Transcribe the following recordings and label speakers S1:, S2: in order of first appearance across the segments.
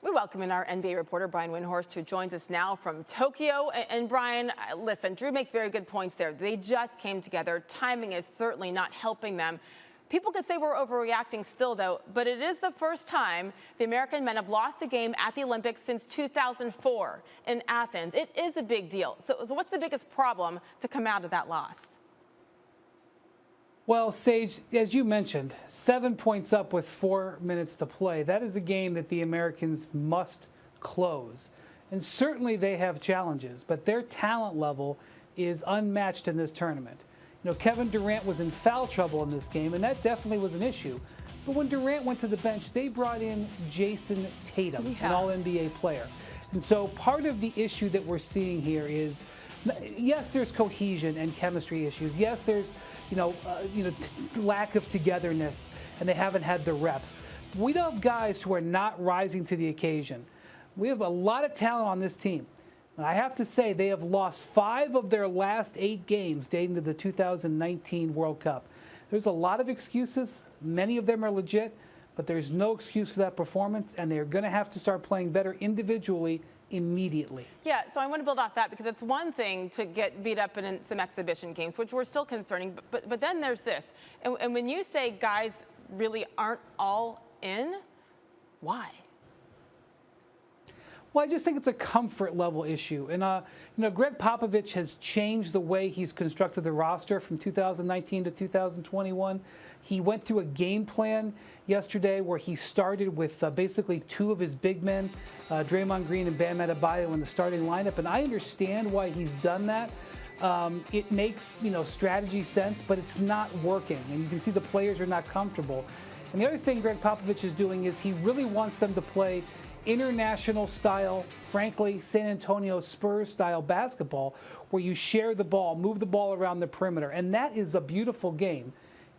S1: We welcome in our NBA reporter, Brian Windhorst, who joins us now from Tokyo. And Brian, listen, Drew makes very good points there. They just came together. Timing is certainly not helping them. People could say we're overreacting still, though, but it is the first time the American men have lost a game at the Olympics since 2004 in Athens. It is a big deal. So what's the biggest problem to come out of that loss?
S2: Well, Sage, as you mentioned, 7 points up with 4 minutes to play. That is a game that the Americans must close. And certainly they have challenges, but their talent level is unmatched in this tournament. You know, Kevin Durant was in foul trouble in this game, and that definitely was an issue. But when Durant went to the bench, they brought in Jason Tatum, an All-NBA player. And so part of the issue that we're seeing here is, yes, there's cohesion and chemistry issues. Yes, there's lack of togetherness, and they haven't had the reps. We don't have guys who are not rising to the occasion. We have a lot of talent on this team. And I have to say, they have lost 5 of their last 8 games dating to the 2019 World Cup. There's a lot of excuses. Many of them are legit, but there's no excuse for that performance, and they're going to have to start playing better individually immediately.
S1: Yeah, so I want to build off that because it's one thing to get beat up in some exhibition games, which were still concerning, but then there's this. And when you say guys really aren't all in, why?
S2: Well, I just think it's a comfort level issue. And, Greg Popovich has changed the way he's constructed the roster from 2019 to 2021. He went through a game plan yesterday where he started with basically 2 of his big men, Draymond Green and Bam Adebayo, in the starting lineup. And I understand why he's done that. It makes, strategy sense, but it's not working. And you can see the players are not comfortable. And the other thing Greg Popovich is doing is he really wants them to play international style, frankly, San Antonio Spurs style basketball, where you share the ball, move the ball around the perimeter. And that is a beautiful game.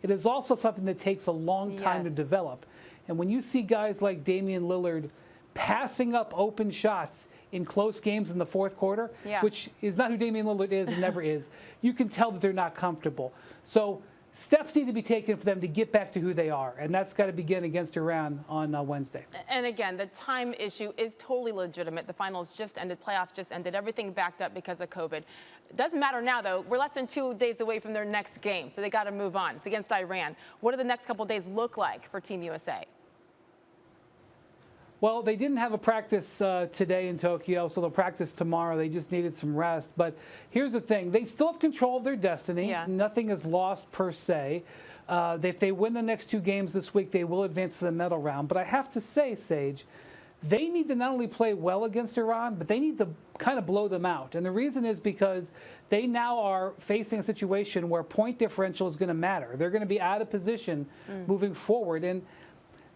S2: It is also something that takes a long time to develop. And when you see guys like Damian Lillard passing up open shots in close games in the fourth quarter, which is not who Damian Lillard is and never is, you can tell that they're not comfortable. So steps need to be taken for them to get back to who they are, and that's got to begin against Iran on Wednesday.
S1: And again, the time issue is totally legitimate. The finals just ended, playoffs just ended, everything backed up because of COVID. It doesn't matter now, though. We're less than 2 days away from their next game, so they got to move on. It's against Iran. What do the next couple of days look like for Team USA?
S2: Well, they didn't have a practice today in Tokyo, so they'll practice tomorrow. They just needed some rest. But here's the thing. They still have control of their destiny. Nothing is lost per se. If they win the next 2 games this week, they will advance to the medal round. But I have to say, Sage, they need to not only play well against Iran, but they need to kind of blow them out. And the reason is because they now are facing a situation where point differential is going to matter. They're going to be out of position moving forward. And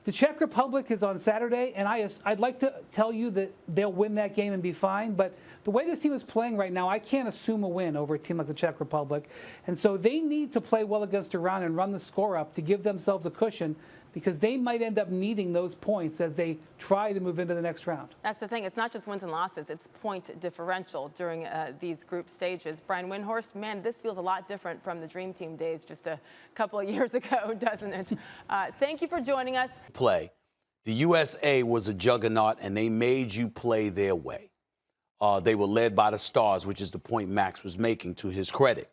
S2: the Czech Republic is on Saturday, and I'd like to tell you that they'll win that game and be fine. But the way this team is playing right now, I can't assume a win over a team like the Czech Republic. And so they need to play well against Iran and run the score up to give themselves a cushion, because they might end up needing those points as they try to move into the next round.
S1: That's the thing. It's not just wins and losses. It's point differential during these group stages. Brian Windhorst, man, this feels a lot different from the Dream Team days just a couple of years ago, doesn't it? Thank you for joining us.
S3: Play. The USA was a juggernaut, and they made you play their way. They were led by the Stars, which is the point Max was making, to his credit.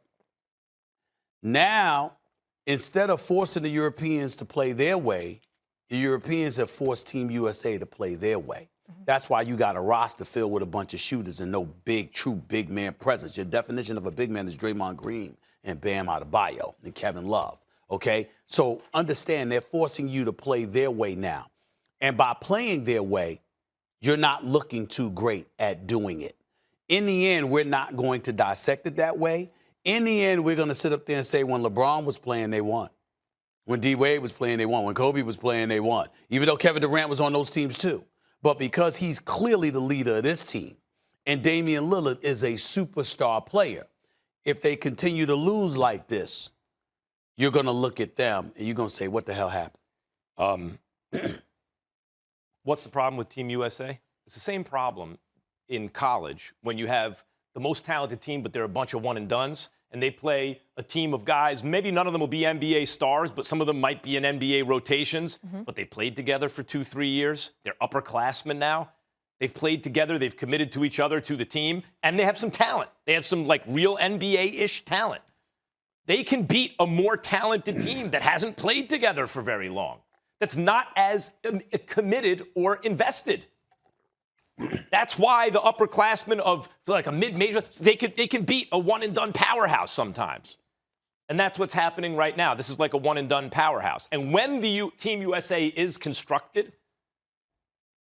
S3: Now, instead of forcing the Europeans to play their way, the Europeans have forced Team USA to play their way. That's why you got a roster filled with a bunch of shooters and no true big man presence. Your definition of a big man is Draymond Green and Bam Adebayo and Kevin Love, okay? So understand they're forcing you to play their way now. And by playing their way, you're not looking too great at doing it. In the end, we're not going to dissect it that way. In the end, we're going to sit up there and say when LeBron was playing, they won. When D-Wade was playing, they won. When Kobe was playing, they won. Even though Kevin Durant was on those teams too. But because he's clearly the leader of this team, and Damian Lillard is a superstar player, if they continue to lose like this, you're going to look at them and you're going to say, what the hell happened?
S4: What's the problem with Team USA? It's the same problem in college when you have the most talented team, but they're a bunch of one-and-dones, and they play a team of guys. Maybe none of them will be NBA stars, but some of them might be in NBA rotations. But they played together for 2-3 years. They're upperclassmen now. They've played together. They've committed to each other, to the team, and they have some talent. They have some like real NBA-ish talent. They can beat a more talented team that hasn't played together for very long, that's not as committed or invested. That's why the upperclassmen of like a mid-major, they can beat a one-and-done powerhouse sometimes. And that's what's happening right now. This is like a one-and-done powerhouse. And when the Team USA is constructed,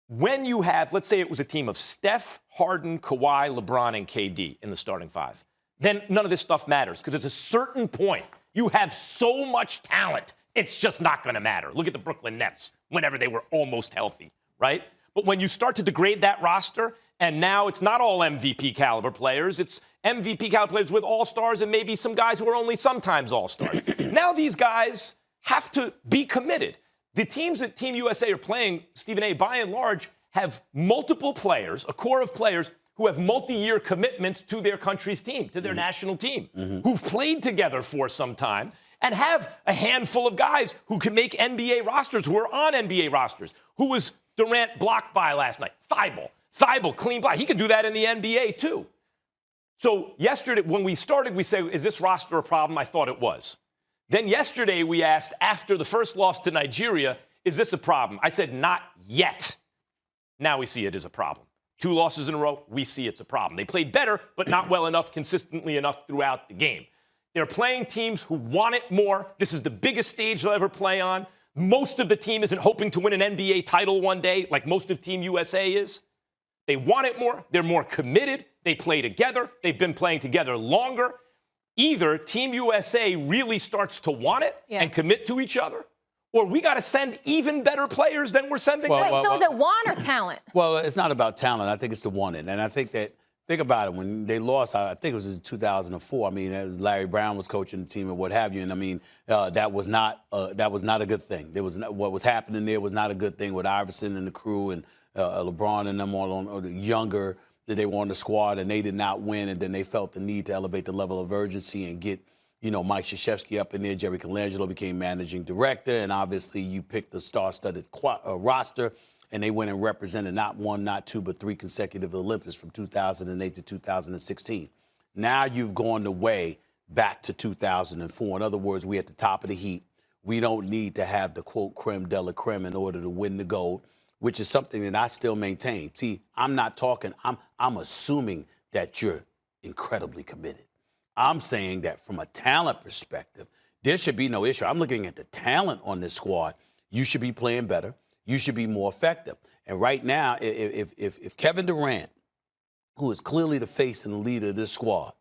S4: when you have, let's say it was a team of Steph, Harden, Kawhi, LeBron, and KD in the starting five, then none of this stuff matters because at a certain point, you have so much talent, it's just not going to matter. Look at the Brooklyn Nets whenever they were almost healthy, right? But when you start to degrade that roster, and now it's not all MVP caliber players, it's MVP caliber players with all-stars and maybe some guys who are only sometimes all-stars. Now these guys have to be committed. The teams that Team USA are playing, Stephen A., by and large, have multiple players, a core of players who have multi-year commitments to their country's team, to their national team, who've played together for some time, and have a handful of guys who can make NBA rosters, who are on NBA rosters. Who was Durant blocked by last night? Thibault, clean block. He can do that in the NBA, too. So yesterday, when we started, we said, is this roster a problem? I thought it was. Then yesterday, we asked, after the first loss to Nigeria, is this a problem? I said, not yet. Now we see it as a problem. 2 losses in a row, we see it's a problem. They played better, but not well enough, consistently enough throughout the game. They're playing teams who want it more. This is the biggest stage they'll ever play on. Most of the team isn't hoping to win an NBA title one day, like most of Team USA is. They want it more. They're more committed. They play together. They've been playing together longer. Either Team USA really starts to want it and commit to each other, or we got to send even better players than we're sending now.
S5: Wait, so is it want or talent?
S3: Well, it's not about talent. I think it's the wanting. And I think that, think about it, when they lost, I think it was in 2004. I mean, as Larry Brown was coaching the team and what have you. And I mean, that was not a good thing. What was happening there was not a good thing with Iverson and the crew and LeBron and them all on the younger that they were on the squad, and they did not win. And then they felt the need to elevate the level of urgency and get, Mike Krzyzewski up in there. Jerry Colangelo became managing director, and obviously you picked the star-studded roster. And they went and represented not 1, not 2, but 3 consecutive Olympics from 2008 to 2016. Now you've gone the way back to 2004. In other words, we're at the top of the heap. We don't need to have the, quote, creme de la creme in order to win the gold, which is something that I still maintain. See, I'm not talking, I'm assuming that you're incredibly committed. I'm saying that from a talent perspective, there should be no issue. I'm looking at the talent on this squad. You should be playing better. You should be more effective. And right now, if Kevin Durant, who is clearly the face and the leader of this squad,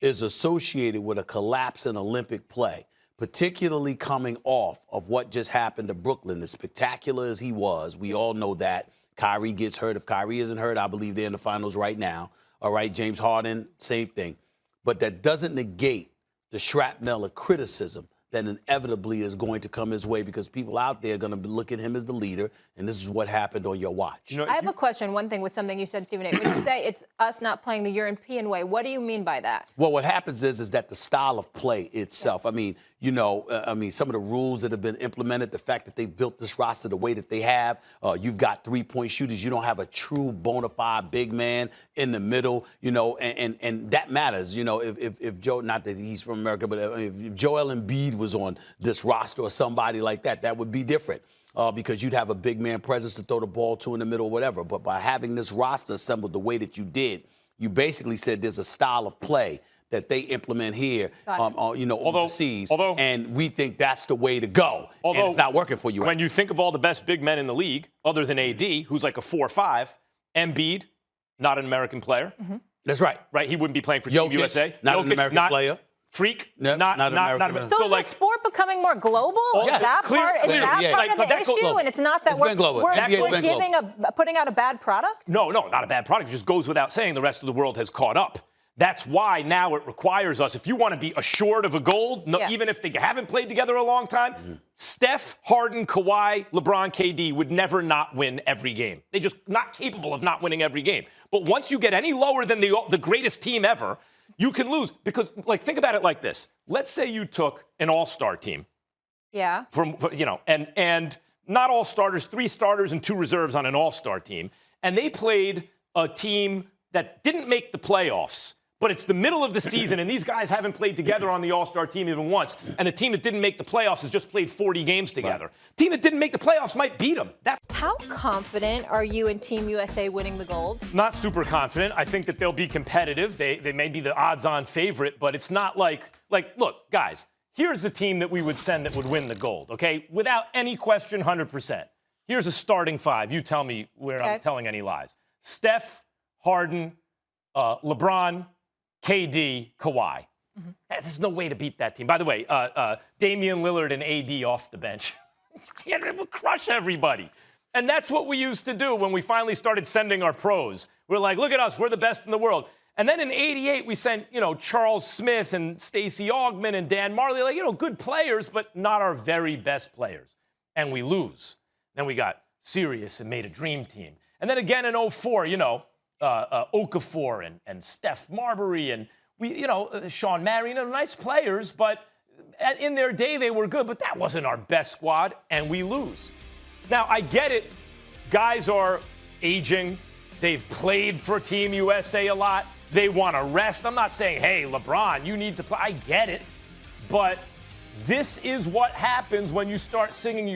S3: is associated with a collapse in Olympic play, particularly coming off of what just happened to Brooklyn, as spectacular as he was, we all know that. Kyrie gets hurt. If Kyrie isn't hurt, I believe they're in the finals right now. All right, James Harden, same thing. But that doesn't negate the shrapnel of criticism that inevitably is going to come his way, because people out there are going to look at him as the leader, and this is what happened on your watch.
S5: I have a question, one thing with something you said, Stephen A. When you say it's us not playing the European way, what do you mean by that?
S3: Well, what happens is that the style of play itself, I mean, some of the rules that have been implemented, the fact that they built this roster the way that they have, you've got 3-point shooters. You don't have a true bona fide big man in the middle, and that matters. If Joe, not that he's from America, but if Joel Embiid was on this roster or somebody like that, that would be different. Because you'd have a big man presence to throw the ball to in the middle or whatever. But by having this roster assembled the way that you did, you basically said there's a style of play that they implement here, overseas, and we think that's the way to go. And it's not working for you.
S4: When you think of all the best big men in the league, other than AD, who's like a 4-5, Embiid, not an American player.
S5: Mm-hmm.
S3: That's right.
S4: Right, he wouldn't be playing for Team USA.
S3: Not an American player.
S4: Freak,
S3: Nope,
S4: not
S3: American.
S5: So is the sport becoming more global? Is that part of the issue? And it's not that we're putting out a bad product?
S4: No, not a bad product. It just goes without saying the rest of the world has caught up. That's why now it requires us, if you want to be assured of a gold, even if they haven't played together a long time, Steph, Harden, Kawhi, LeBron, KD would never not win every game. They're just not capable of not winning every game. But once you get any lower than the greatest team ever, You can lose because, like, think about it like this. Let's say you took an all-star team.
S5: Yeah.
S4: And not all starters, 3 starters and 2 reserves on an all-star team. And they played a team that didn't make the playoffs. But it's the middle of the season, and these guys haven't played together on the all-star team even once. And the team that didn't make the playoffs has just played 40 games together. Right. Team that didn't make the playoffs might beat them.
S5: How confident are you in Team USA winning the gold?
S4: Not super confident. I think that they'll be competitive. They may be the odds-on favorite, but it's not like, look, guys, here's the team that we would send that would win the gold, okay? Without any question, 100%. Here's a starting 5. You tell me where I'm telling any lies. Steph, Harden, LeBron, KD, Kawhi. Mm-hmm. There's no way to beat that team. By the way, Damian Lillard and AD off the bench. It would crush everybody. And that's what we used to do when we finally started sending our pros. We're like, look at us, we're the best in the world. And then in '88, we sent, Charles Smith and Stacey Augmon and Dan Marley, good players, but not our very best players. And we lose. Then we got serious and made a dream team. And then again in '04, Okafor and Steph Marbury and Sean Marion, nice players, but in their day they were good, but that wasn't our best squad, and we lose. Now, I get it. Guys are aging. They've played for Team USA a lot. They want to rest. I'm not saying, hey, LeBron, you need to play. I get it. But this is what happens when you start sending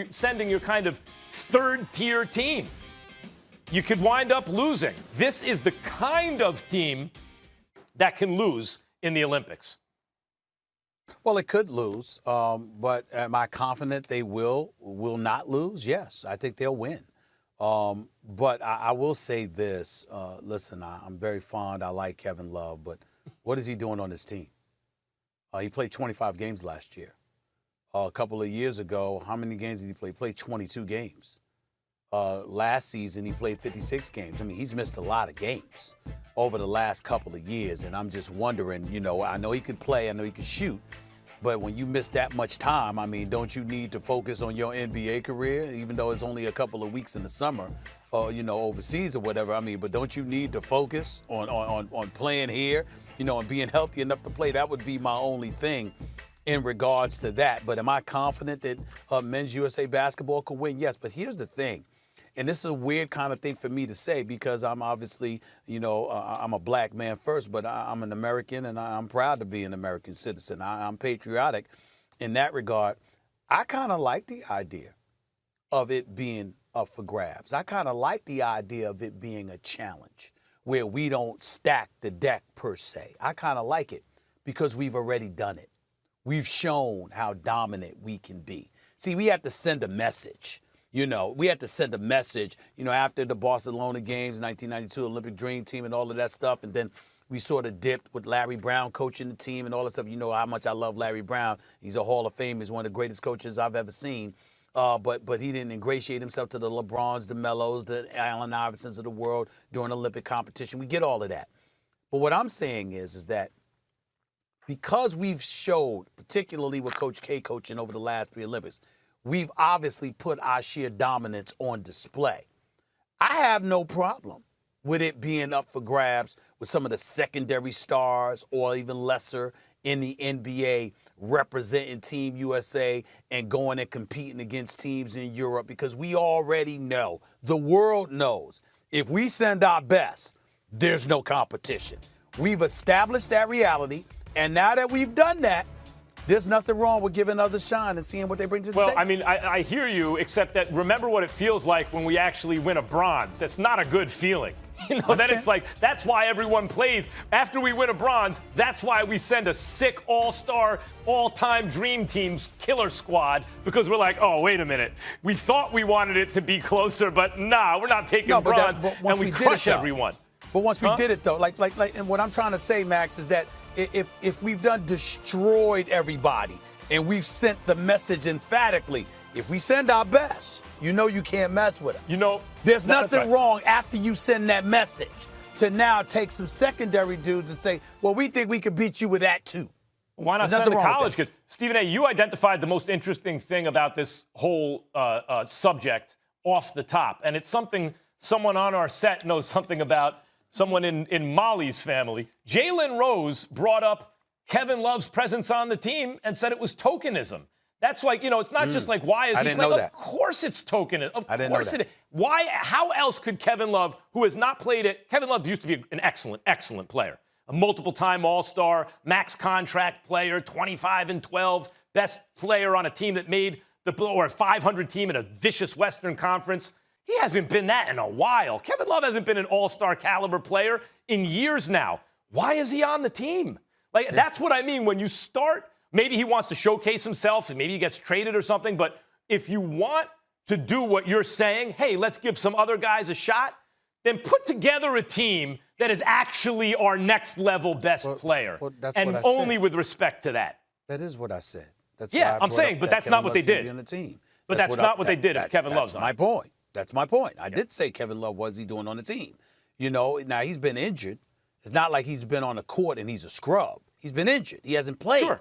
S4: your kind of third-tier team. You could wind up losing. This is the kind of team that can lose in the Olympics.
S3: Well, it could lose, but am I confident they will not lose? Yes, I think they'll win. But I will say this. Listen, I'm very fond. I like Kevin Love, but what is he doing on this team? He played 25 games last year. A couple of years ago, how many games did he play? He played 22 games. Last season, he played 56 games. I mean, he's missed a lot of games over the last couple of years, and I'm just wondering, I know he could play, I know he could shoot, but when you miss that much time, I mean, don't you need to focus on your NBA career, even though it's only a couple of weeks in the summer, overseas or whatever? I mean, but don't you need to focus on playing here, and being healthy enough to play? That would be my only thing in regards to that. But am I confident that men's USA basketball can win? Yes, but here's the thing. And this is a weird kind of thing for me to say because I'm obviously, I'm a black man first, but I'm an American and I'm proud to be an American citizen. I'm patriotic in that regard. I kind of like the idea of it being up for grabs. I kind of like the idea of it being a challenge where we don't stack the deck per se. I kind of like it because we've already done it. We've shown how dominant we can be. See, we have to send a message. We had to send a message, after the Barcelona games, 1992 Olympic Dream Team and all of that stuff. And then we sort of dipped with Larry Brown coaching the team and all that stuff. You know how much I love Larry Brown. He's a Hall of Fame. He's one of the greatest coaches I've ever seen. But he didn't ingratiate himself to the LeBrons, the Melos, the Allen Iversons of the world during Olympic competition. We get all of that. But what I'm saying is that because we've showed, particularly with Coach K coaching over the last 3 Olympics, we've obviously put our sheer dominance on display. I have no problem with it being up for grabs with some of the secondary stars or even lesser in the NBA representing Team USA and going and competing against teams in Europe, because we already know, the world knows, if we send our best, there's no competition. We've established that reality, and now that we've done that, there's nothing wrong with giving others shine and seeing what they bring to the table.
S4: Well, I mean, I hear you, except that remember what it feels like when we actually win a bronze. That's not a good feeling. That it's like, that's why everyone plays. After we win a bronze, that's why we send a sick all-star, all-time dream team's killer squad, because we're like, oh, wait a minute. We thought we wanted it to be closer, but nah, we're not taking bronze, and we crush everyone.
S3: But once we did it, though, and what I'm trying to say, Max, is that if we've done destroyed everybody and we've sent the message emphatically, if we send our best, you can't mess with us. There's nothing wrong after you send that message to now take some secondary dudes and say, well, we think we could beat you with that too.
S4: Why not send the college kids? Stephen A., you identified the most interesting thing about this whole subject off the top, and it's something someone on our set knows something about someone in Molly's family. Jalen Rose brought up Kevin Love's presence on the team and said it was tokenism. That's like, it's not just like, why is he playing? Of course it's tokenism. Of course it is. Why? How else could Kevin Love, who has not played it, Kevin Love used to be an excellent, excellent player. A multiple-time All-Star, max contract player, 25-12, best player on a team that made or a 500 team in a vicious Western Conference. He hasn't been that in a while. Kevin Love hasn't been an All-Star caliber player in years now. Why is he on the team? Like, that's what I mean. When you start, maybe he wants to showcase himself and maybe he gets traded or something. But if you want to do what you're saying, hey, let's give some other guys a shot, then put together a team that is actually our next level best player. And only with respect to that.
S6: That is what I said. That's
S4: I'm saying, but that's not what they did.
S6: On the team.
S4: But that's not what they did if Kevin Love's on.
S6: That's my point. That's my point. I did say Kevin Love, what's he doing on the team? Now he's been injured. It's not like he's been on the court and he's a scrub. He's been injured. He hasn't played.
S4: Sure.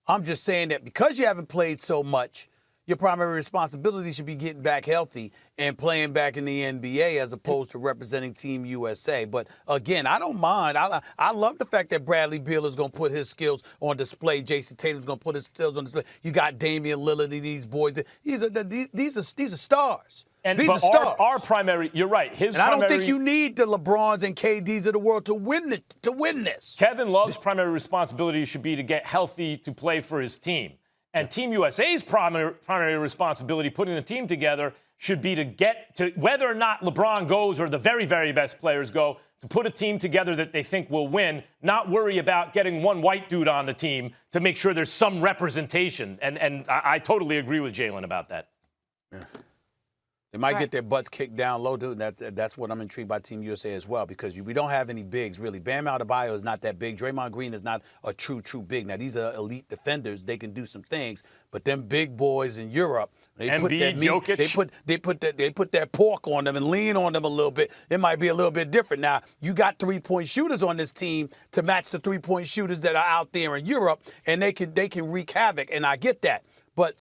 S6: I'm just saying that because you haven't played so much, your primary responsibility should be getting back healthy and playing back in the NBA as opposed to representing Team USA. But again, I don't mind. I love the fact that Bradley Beal is going to put his skills on display. Jason Tatum's going to put his skills on display. You got Damian Lillard and these boys. These are stars.
S4: And
S6: these are stars.
S4: Our primary, you're right.
S6: I don't think you need the LeBrons and KDs of the world to win this.
S4: Kevin Love's primary responsibility should be to get healthy to play for his team. And Team USA's primary responsibility, putting the team together, should be to get to whether or not LeBron goes or the very, very best players go, to put a team together that they think will win, not worry about getting one white dude on the team to make sure there's some representation. And I totally agree with Jalen about that.
S6: Yeah. They might get their butts kicked down low, too. That's what I'm intrigued by Team USA as well, because we don't have any bigs, really. Bam Adebayo is not that big. Draymond Green is not a true big. Now, these are elite defenders. They can do some things. But them big boys in Europe, they put that meat, Jokic. They put that pork on them and lean on them a little bit. It might be a little bit different. Now, you got three-point shooters on this team to match the three-point shooters that are out there in Europe, and they can wreak havoc, and I get that.